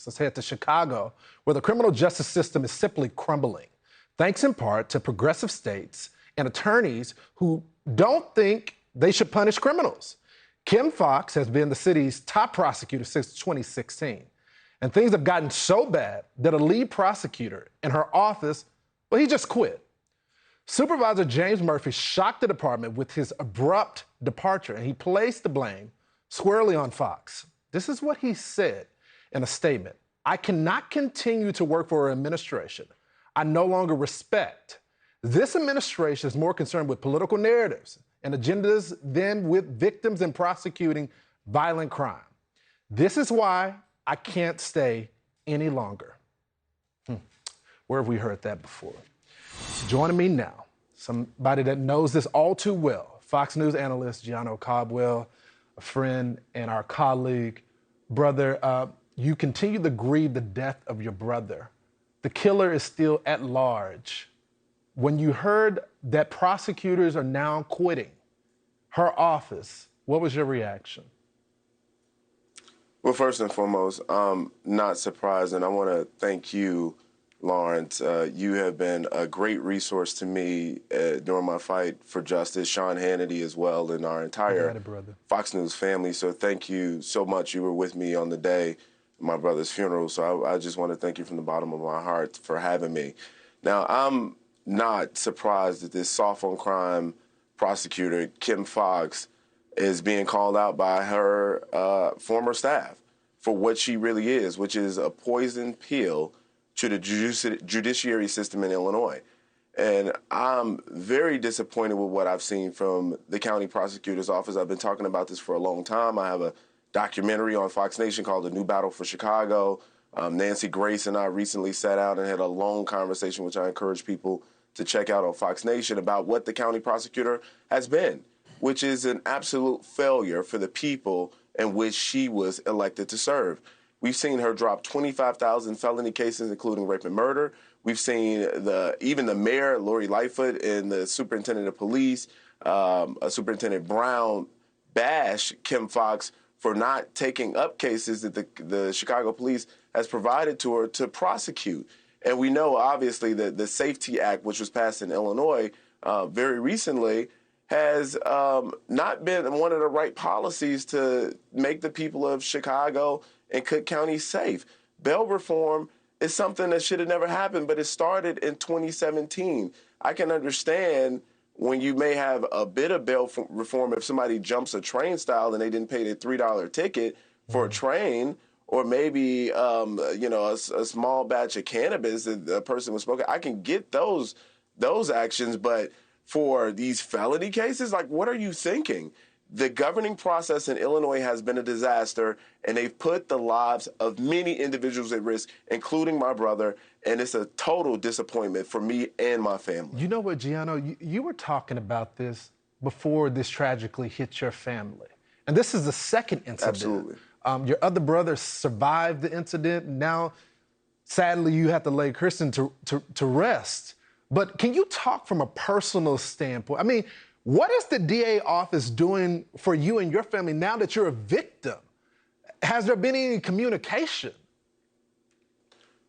next. Let's head to Chicago, where the criminal justice system is simply crumbling, thanks in part to progressive states and attorneys who don't think they should punish criminals. Kim Foxx has been the city's top prosecutor since 2016. And things have gotten so bad that a lead prosecutor in her office, well, he just quit. Supervisor James Murphy shocked the department with his abrupt departure, and he placed the blame squarely on Foxx. This is what he said in a statement. "I cannot continue to work for an administration I no longer respect. This administration is more concerned with political narratives and agendas than with victims and prosecuting violent crime. This is why I can't stay any longer." Where have we heard that before? Joining me now, somebody that knows this all too well, Fox News analyst Gianno Caldwell, a friend and our colleague. Brother, you continue to grieve the death of your brother. The killer is still at large. When you heard that prosecutors are now quitting her office, what was your reaction? Well, first and foremost, I'm not surprised, and I want to thank you, Lawrence. You have been a great resource to me during my fight for justice, Sean Hannity as well, and our entire Fox News family. So thank you so much. You were with me on the day of my brother's funeral, so I just want to thank you from the bottom of my heart for having me. Now, I'm not surprised that this soft-on-crime prosecutor, Kim Foxx, is being called out by her former staff for what she really is, which is a poison pill to the judiciary system in Illinois. And I'm very disappointed with what I've seen from the county prosecutor's office. I've been talking about this for a long time. I have a documentary on Fox Nation called The New Battle for Chicago. Nancy Grace and I recently sat out and had a long conversation, which I encourage people to check out on Fox Nation, about what the county prosecutor has been, which is an absolute failure for the people in which she was elected to serve. We've seen her drop 25,000 felony cases, including rape and murder. We've seen even the mayor, Lori Lightfoot, and the superintendent of police, Superintendent Brown, bash Kim Foxx for not taking up cases that the Chicago police has provided to her to prosecute. And we know, obviously, that the Safety Act, which was passed in Illinois very recently, has not been one of the right policies to make the people of Chicago and Cook County safe. Bail reform is something that should have never happened, but it started in 2017. I can understand when you may have a bit of bail reform if somebody jumps a train style and they didn't pay the $3 ticket for a train, or maybe a small batch of cannabis that the person was smoking. I can get those actions, but for these felony cases, like, what are you thinking? The governing process in Illinois has been a disaster, and they've put the lives of many individuals at risk, including my brother, and it's a total disappointment for me and my family. You know what, Gianno? You were talking about this before this tragically hit your family. And this is the second incident. Absolutely. Your other brother survived the incident. Now, sadly, you have to lay Kristen to rest. But can you talk from a personal standpoint? I mean, what is the DA office doing for you and your family now that you're a victim? Has there been any communication?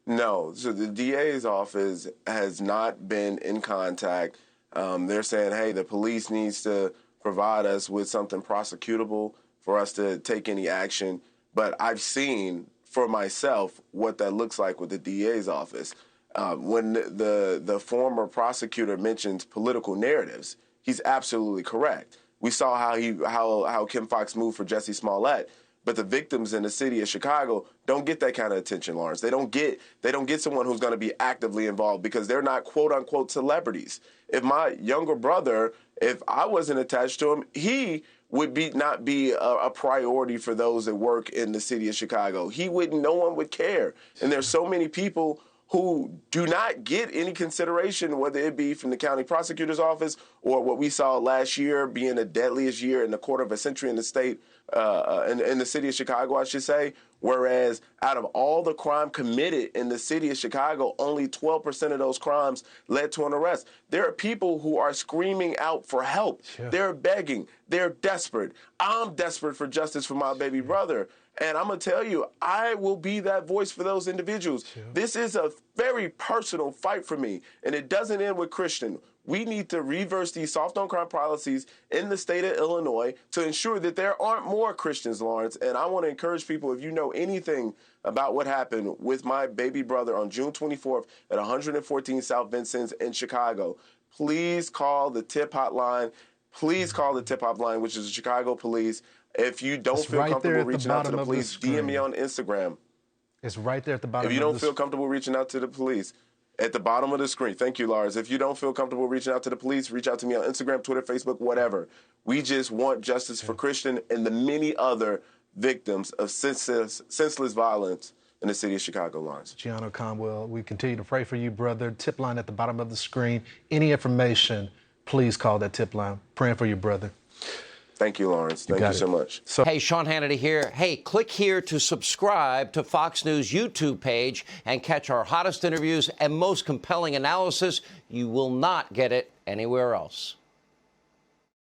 No. So the DA's office has not been in contact. They're saying, hey, the police needs to provide us with something prosecutable for us to take any action. But I've seen for myself what that looks like with the DA's office. When the former prosecutor mentions political narratives, he's absolutely correct. We saw how Kim Foxx moved for Jussie Smollett, but the victims in the city of Chicago don't get that kind of attention, Lawrence. They don't get someone who's going to be actively involved because they're not quote unquote celebrities. If my younger brother, if I wasn't attached to him, he would not be a priority for those that work in the city of Chicago. No one would care. And there's so many people who do not get any consideration, whether it be from the county prosecutor's office or what we saw last year being the deadliest year in the quarter of a century in the state, in the city of Chicago, I should say. Whereas out of all the crime committed in the city of Chicago, only 12% of those crimes led to an arrest. There are people who are screaming out for help. Sure. They're begging. They're desperate. I'm desperate for justice for my baby brother. And I'm going to tell you, I will be that voice for those individuals. Yeah. This is a very personal fight for me, and it doesn't end with Christian. We need to reverse these soft on crime policies in the state of Illinois to ensure that there aren't more Christians, Lawrence. And I want to encourage people, if you know anything about what happened with my baby brother on June 24th at 114 South Vincennes in Chicago, please call the TIP hotline. Please call the TIP hotline, which is the Chicago Police. If you don't feel comfortable reaching out to the police, DM me on Instagram. It's right there at the bottom. If you don't feel comfortable reaching out to the police, at the bottom of the screen. Thank you, Lars. If you don't feel comfortable reaching out to the police, reach out to me on Instagram, Twitter, Facebook, whatever. We just want justice for Christian and the many other victims of senseless violence in the city of Chicago, Lawrence. Gianno Caldwell, we continue to pray for you, brother. Tip line at the bottom of the screen. Any information, please call that tip line. Praying for you, brother. Thank you, Lawrence. Thank you so much. Hey, Sean Hannity here. Hey, click here to subscribe to Fox News YouTube page and catch our hottest interviews and most compelling analysis. You will not get it anywhere else.